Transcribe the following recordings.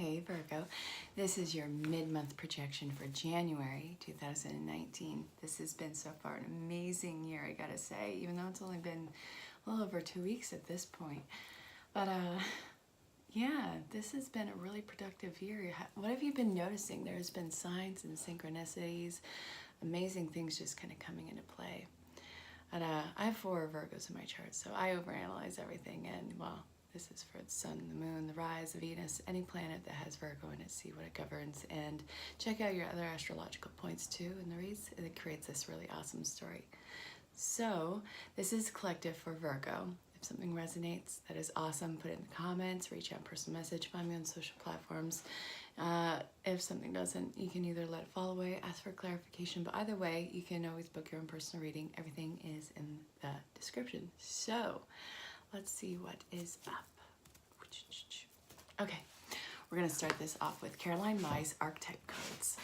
Hey Virgo, this is your mid-month projection for January 2019. This has been so far an amazing year, I gotta say, even though it's only been a little over 2 weeks at this point. But yeah, this has been a really productive year. What have you been noticing? There's been signs and synchronicities, amazing things just kind of coming into play. And I have 4 Virgos in my chart, so I overanalyze everything, and well, this is for the sun, the moon, the rise of Venus, any planet that has Virgo in it, see what it governs, and check out your other astrological points too in the reads. It creates this really awesome story. So this is collective for Virgo. If something resonates, that is awesome. Put it in the comments, reach out, personal message, find me on social platforms. If something doesn't, you can either let it fall away, ask for clarification, but either way, you can always book your own personal reading. Everything is in the description. So let's see what is up. Okay, we're gonna start this off with Herlihy's archetype codes.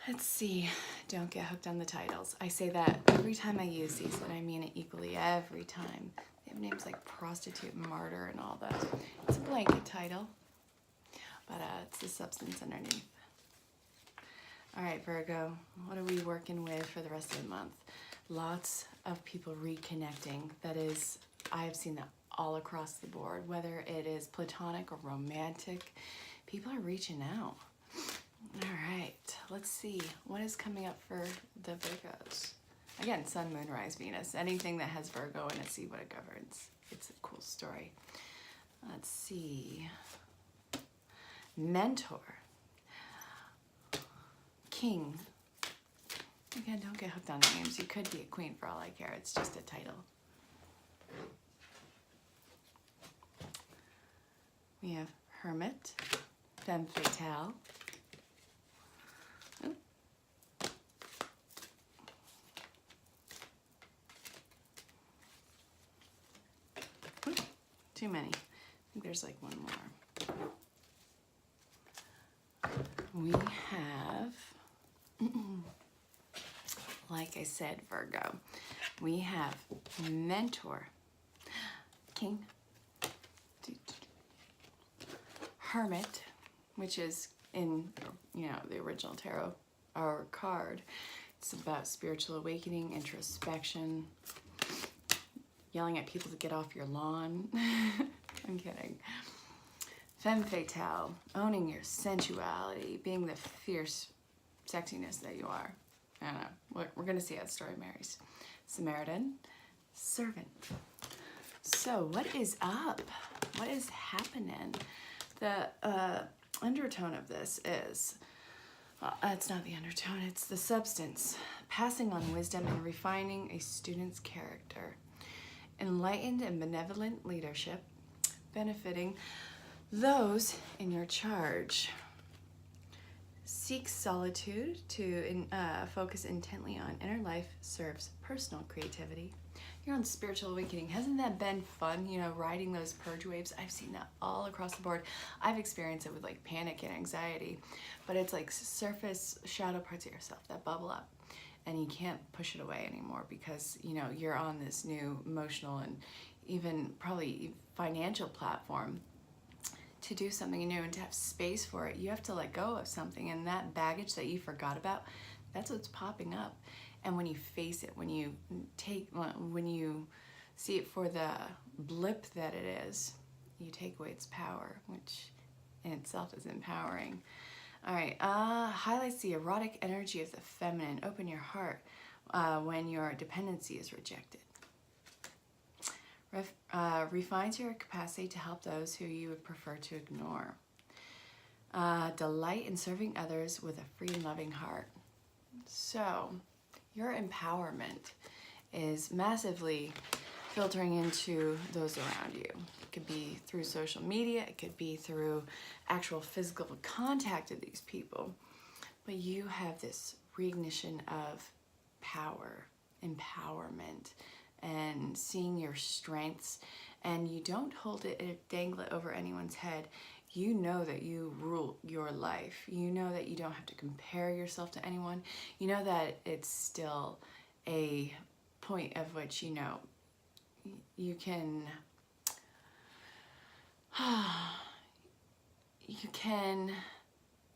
Let's see, don't get hooked on the titles. I say that every time I use these, and I mean it equally every time. They have names like prostitute, martyr, and all that. It's a blanket title, but it's the substance underneath. All right, Virgo, what are we working with for the rest of the month? Lots of people reconnecting. That is, I have seen that all across the board, whether it is platonic or romantic. People are reaching out. All right, let's see what is coming up for the Virgos. Again, sun, moon, rise, Venus. Anything that has Virgo in it, see what it governs. It's a cool story. Let's see. Mentor. King. Again, don't get hooked on the names. You could be a queen for all I care. It's just a title. We have Hermit, Femme Fatale. Ooh. Ooh, too many. I think there's like one more. We have, like I said, Virgo, we have Mentor, King, Hermit, which is in, the original tarot or card. It's about spiritual awakening, introspection, yelling at people to get off your lawn. I'm kidding. Femme Fatale, owning your sensuality, being the fierce sexiness that you are. I don't know. We're going to see how the story marries. Samaritan, Servant. So what is up? What is happening? The undertone of this is, well, it's not the undertone, it's the substance. Passing on wisdom and refining a student's character. Enlightened and benevolent leadership, benefiting those in your charge. Seek solitude to focus intently on inner life, serves personal creativity. You're on spiritual awakening. Hasn't that been fun, riding those purge waves? I've seen that all across the board. I've experienced it with like panic and anxiety, but it's like surface shadow parts of yourself that bubble up and you can't push it away anymore because, you're on this new emotional and even probably financial platform to do something new and to have space for it. You have to let go of something, and that baggage that you forgot about, that's what's popping up. And when you face it, when you see it for the blip that it is, you take away its power, which in itself is empowering. All right, highlights the erotic energy of the feminine. Open your heart when your dependency is rejected. Refines your capacity to help those who you would prefer to ignore. Delight in serving others with a free and loving heart. So your empowerment is massively filtering into those around you. It could be through social media, it could be through actual physical contact with these people, but you have this reignition of power, empowerment, and seeing your strengths, and you don't hold it and dangle it over anyone's head. You know that you rule your life. You know that you don't have to compare yourself to anyone. You know that it's still a point of which, you can you can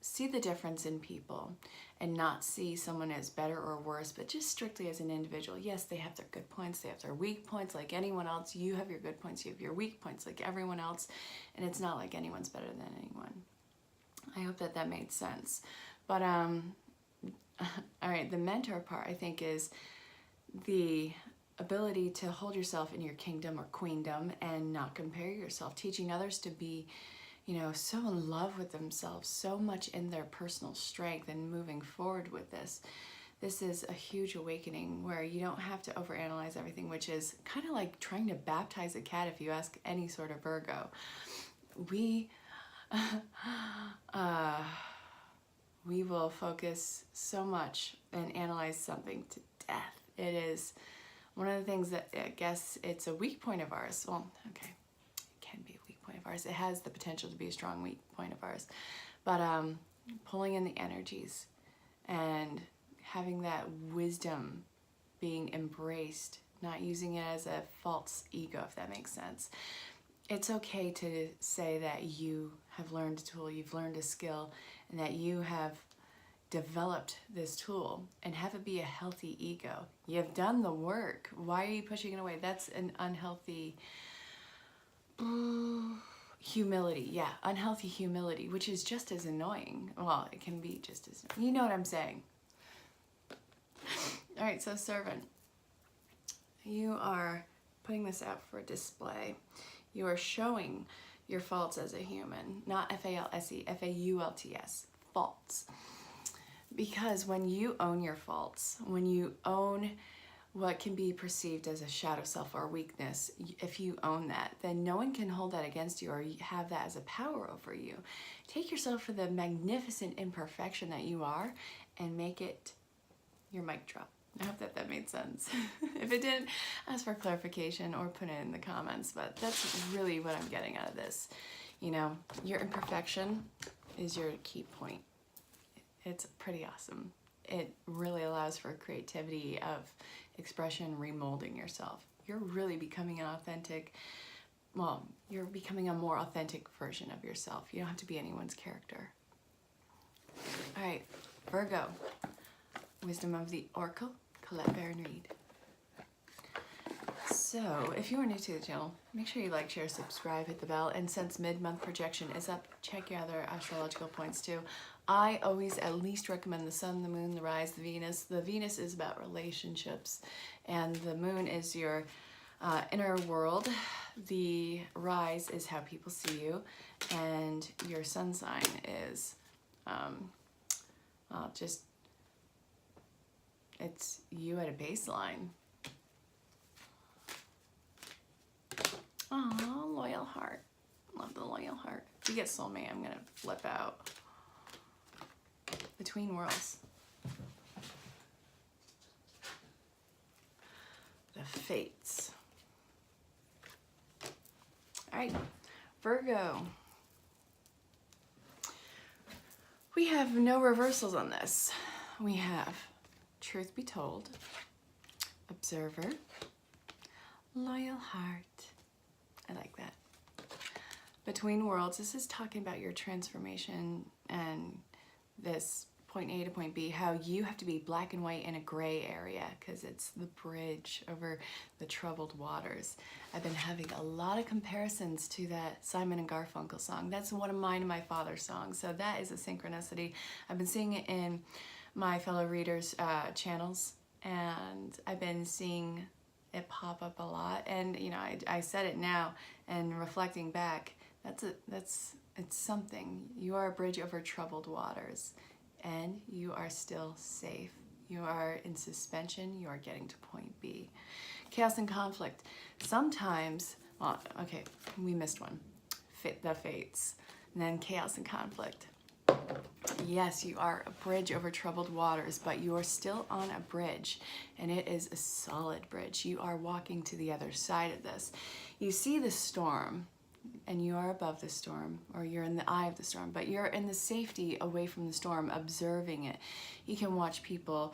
see the difference in people and not see someone as better or worse, but just strictly as an individual. Yes, they have their good points, they have their weak points like anyone else. You have your good points, you have your weak points like everyone else, and it's not like anyone's better than anyone. I hope that that made sense. But all right, the mentor part I think is the ability to hold yourself in your kingdom or queendom and not compare yourself, teaching others to be, you know, so in love with themselves, so much in their personal strength and moving forward with this. This is a huge awakening where you don't have to overanalyze everything, which is kind of like trying to baptize a cat if you ask any sort of Virgo. We will focus so much and analyze something to death. It is one of the things that I guess it's a weak point of ours. Well, okay, it can be a weak point of ours. It has the potential to be a strong weak point of ours. But pulling in the energies and having that wisdom being embraced, not using it as a false ego, if that makes sense. It's okay to say that you have learned a tool, you've learned a skill, and that you have developed this tool, and have it be a healthy ego. You've done the work. Why are you pushing it away? That's an unhealthy humility. Yeah, unhealthy humility, which is just as annoying. Well, it can be just as, you know what I'm saying. All right, so servant, you are putting this out for display. You are showing your faults as a human, not F-A-L-S-E, F-A-U-L-T-S, faults. Because when you own your faults, when you own what can be perceived as a shadow self or weakness, if you own that, then no one can hold that against you or have that as a power over you. Take yourself for the magnificent imperfection that you are and make it your mic drop. I hope that that made sense. If it didn't, ask for clarification or put it in the comments, but that's really what I'm getting out of this. You know, your imperfection is your key point. It's pretty awesome. It really allows for creativity of expression, remolding yourself. You're really becoming an authentic, well, you're becoming a more authentic version of yourself. You don't have to be anyone's character. All right, Virgo, Wisdom of the Oracle, Colette Baron Reed. So, if you are new to the channel, make sure you like, share, subscribe, hit the bell, and since mid-month projection is up, check your other astrological points too. I always at least recommend the sun, the moon, the rise, the Venus. The Venus is about relationships, and the moon is your inner world. The rise is how people see you, and your sun sign is just, it's you at a baseline. Aw, loyal heart. Love the loyal heart. If you get soulmate, I'm gonna flip out. Between worlds. The fates. All right, Virgo. We have no reversals on this. We have truth be told, observer, loyal heart. I like that. Between worlds, this is talking about your transformation and this point A to point B, how you have to be black and white in a gray area because it's the bridge over the troubled waters. I've been having a lot of comparisons to that Simon and Garfunkel song. That's one of mine and my father's songs, so that is a synchronicity. I've been seeing it in my fellow readers' channels, and I've been seeing it pop up a lot. And you know, I said it now, and reflecting back, it's something. You are a bridge over troubled waters, and you are still safe. You are in suspension. You are getting to point B. Chaos and conflict. Sometimes, well, okay, we missed one. The fates, and then chaos and conflict. Yes, you are a bridge over troubled waters, but you are still on a bridge, and it is a solid bridge. You are walking to the other side of this. You see the storm, and you are above the storm, or you're in the eye of the storm, but you're in the safety away from the storm, observing it. You can watch people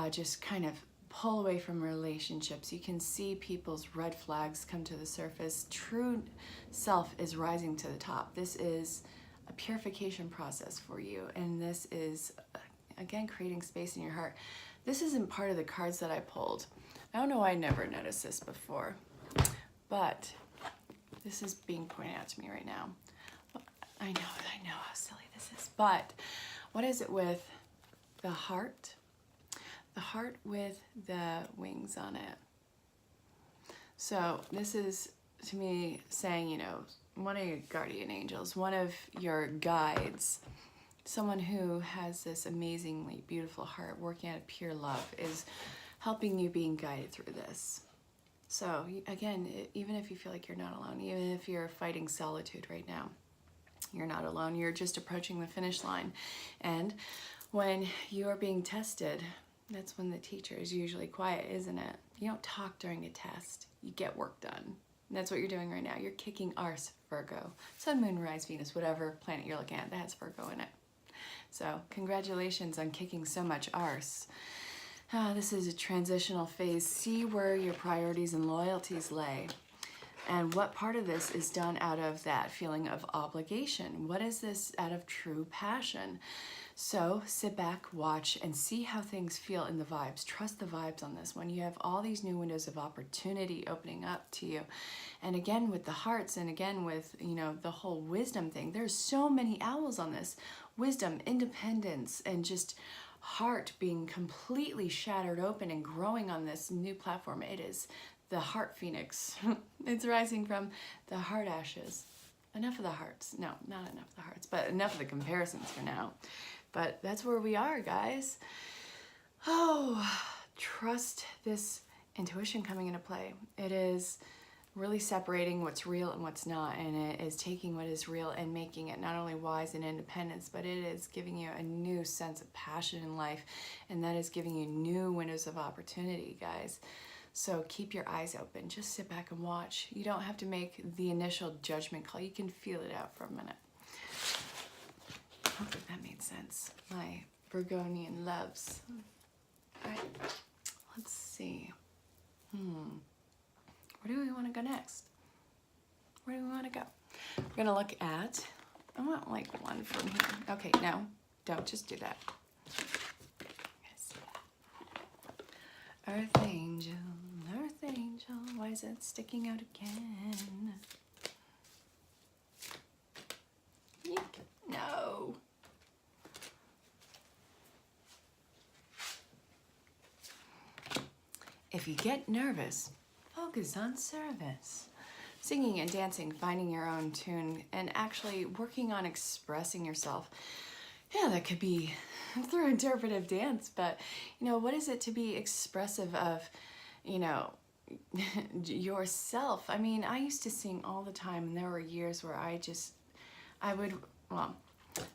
just kind of pull away from relationships. You can see people's red flags come to the surface. True self is rising to the top. This is a purification process for you. And this is, again, creating space in your heart. This isn't part of the cards that I pulled. I don't know why I never noticed this before, but this is being pointed out to me right now. I know how silly this is, but what is it with the heart? The heart with the wings on it. So this is, to me, saying, you know, one of your guardian angels, one of your guides, someone who has this amazingly beautiful heart working out of pure love is helping you being guided through this. So again, even if you feel like you're not alone, even if you're fighting solitude right now, you're not alone. You're just approaching the finish line. And when you are being tested, that's when the teacher is usually quiet, isn't it? You don't talk during a test. You get work done. And that's what you're doing right now. You're kicking arse, Virgo. Sun, Moon, Rise, Venus, whatever planet you're looking at, that has Virgo in it. So congratulations on kicking so much arse. This is a transitional phase. See where your priorities and loyalties lay. And what part of this is done out of that feeling of obligation? What is this out of true passion? So sit back, watch, and see how things feel in the vibes. Trust the vibes on this one. You have all these new windows of opportunity opening up to you. And again, with the hearts, and again with, you know, the whole wisdom thing, there's so many owls on this. Wisdom, independence, and just heart being completely shattered open and growing on this new platform. It is the heart phoenix. It's rising from the heart ashes. Enough of the hearts. No, not enough of the hearts, but enough of the comparisons for now. But that's where we are, guys. Oh, trust this intuition coming into play. It is really separating what's real and what's not, and it is taking what is real and making it not only wise and independence, but it is giving you a new sense of passion in life, and that is giving you new windows of opportunity, guys. So keep your eyes open. Just sit back and watch. You don't have to make the initial judgment call. You can feel it out for a minute. Hopefully that made sense. My Virgonian loves. All right, let's see. Where do we want to go next? Where do we want to go? We're going to look at, I want like one from here. Okay, no, don't just do that. Earth Angel, why is it sticking out again? Eek, no. If you get nervous, focus on service. Singing and dancing, finding your own tune, and actually working on expressing yourself. Yeah, that could be through interpretive dance, but, you know, what is it to be expressive of, you know, yourself? I mean, I used to sing all the time, and there were years where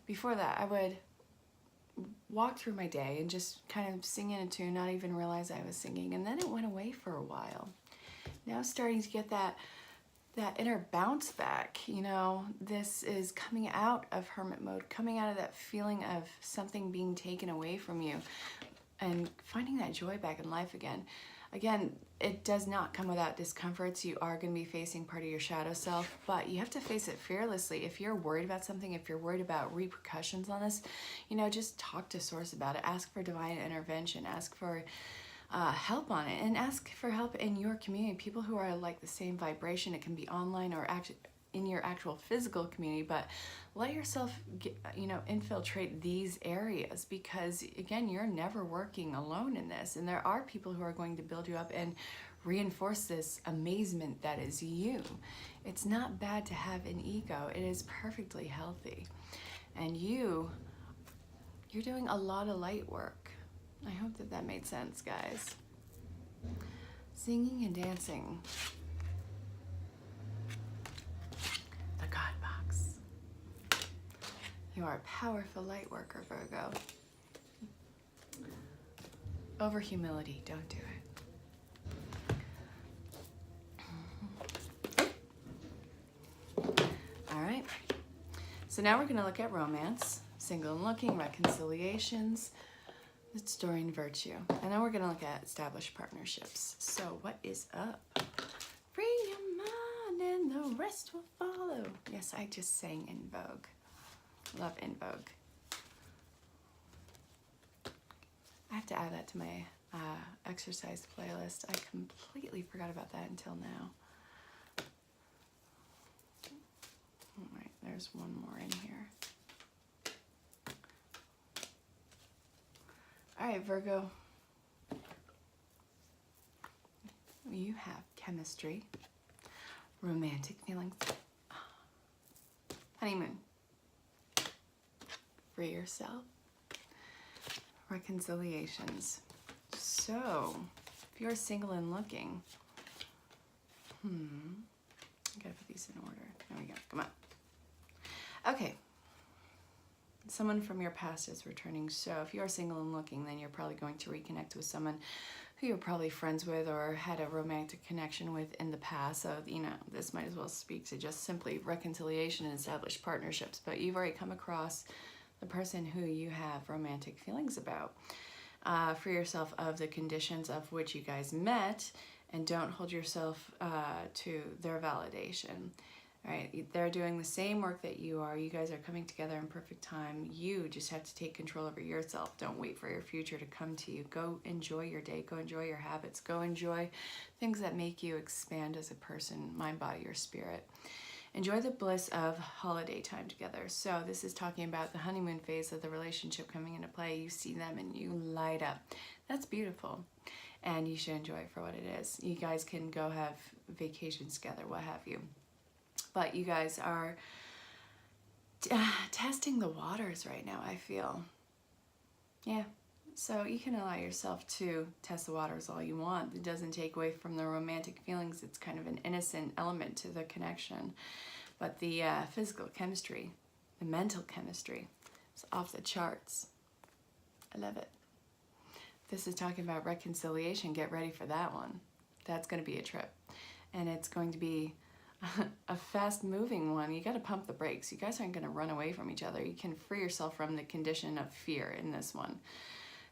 before that, I would walk through my day and just kind of sing in a tune, not even realize I was singing, and then it went away for a while. Now starting to get that inner bounce back, you know, this is coming out of hermit mode, coming out of that feeling of something being taken away from you and finding that joy back in life again. Again, it does not come without discomforts. You are going to be facing part of your shadow self, but you have to face it fearlessly. If you're worried about something, if you're worried about repercussions on this, you know, just talk to Source about it. Ask for divine intervention. Ask for help on it, and ask for help in your community, people who are like the same vibration. It can be online or in your actual physical community, but let yourself infiltrate these areas, because again, you're never working alone in this, and there are people who are going to build you up and reinforce this amazement that is you. It's not bad to have an ego. It is perfectly healthy, and you're doing a lot of light work. I hope that made sense, guys. Singing and dancing. The God Box. You are a powerful light worker, Virgo. Over humility, don't do it. All right. So now we're going to look at romance, single and looking, reconciliations, story and virtue, and then we're going to look at established partnerships. So what is up? Free your mind and the rest will follow. Yes, I just sang in Vogue. Love in Vogue. I have to add that to my exercise playlist. I completely forgot about that until now. All right, there's one more in here. All right, Virgo. You have chemistry, romantic feelings, honeymoon, free yourself, reconciliations. So, if you're single and looking, I gotta put these in order. There we go. Come on. Okay. Someone from your past is returning. So if you're single and looking, then you're probably going to reconnect with someone who you're probably friends with or had a romantic connection with in the past. So, you know, this might as well speak to just simply reconciliation and established partnerships. But you've already come across the person who you have romantic feelings about. Free yourself of the conditions of which you guys met, and don't hold yourself to their validation. All right, they're doing the same work that you are. You guys are coming together in perfect time. You just have to take control over yourself. Don't wait for your future to come to you. Go enjoy your day. Go enjoy your habits. Go enjoy things that make you expand as a person, mind, body, or spirit. Enjoy the bliss of holiday time together. So this is talking about the honeymoon phase of the relationship coming into play. You see them and you light up. That's beautiful. And you should enjoy it for what it is. You guys can go have vacations together, what have you. But you guys are testing the waters right now, I feel. Yeah. So you can allow yourself to test the waters all you want. It doesn't take away from the romantic feelings. It's kind of an innocent element to the connection. But the physical chemistry, the mental chemistry, is off the charts. I love it. This is talking about reconciliation. Get ready for that one. That's going to be a trip. And it's going to be a fast-moving one. You got to pump the brakes. You guys aren't going to run away from each other. You can free yourself from the condition of fear in this one.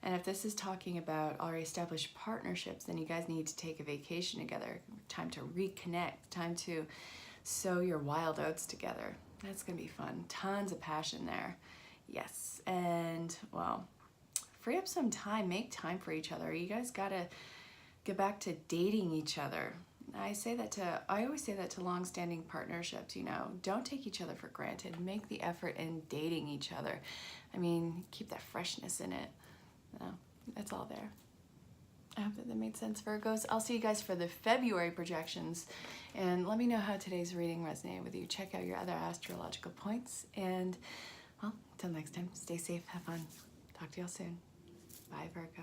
And if this is talking about already established partnerships, then you guys need to take a vacation together. Time to reconnect. Time to sow your wild oats together. That's going to be fun. Tons of passion there. Yes. And, well, free up some time. Make time for each other. You guys got to get back to dating each other. I always say that to long-standing partnerships, you know, don't take each other for granted. Make the effort in dating each other. I mean, keep that freshness in it. No, that's all there. I hope that made sense, Virgos. I'll see you guys for the February projections, and let me know how today's reading resonated with you. Check out your other astrological points, and, well, until next time, stay safe, have fun. Talk to y'all soon. Bye, Virgo.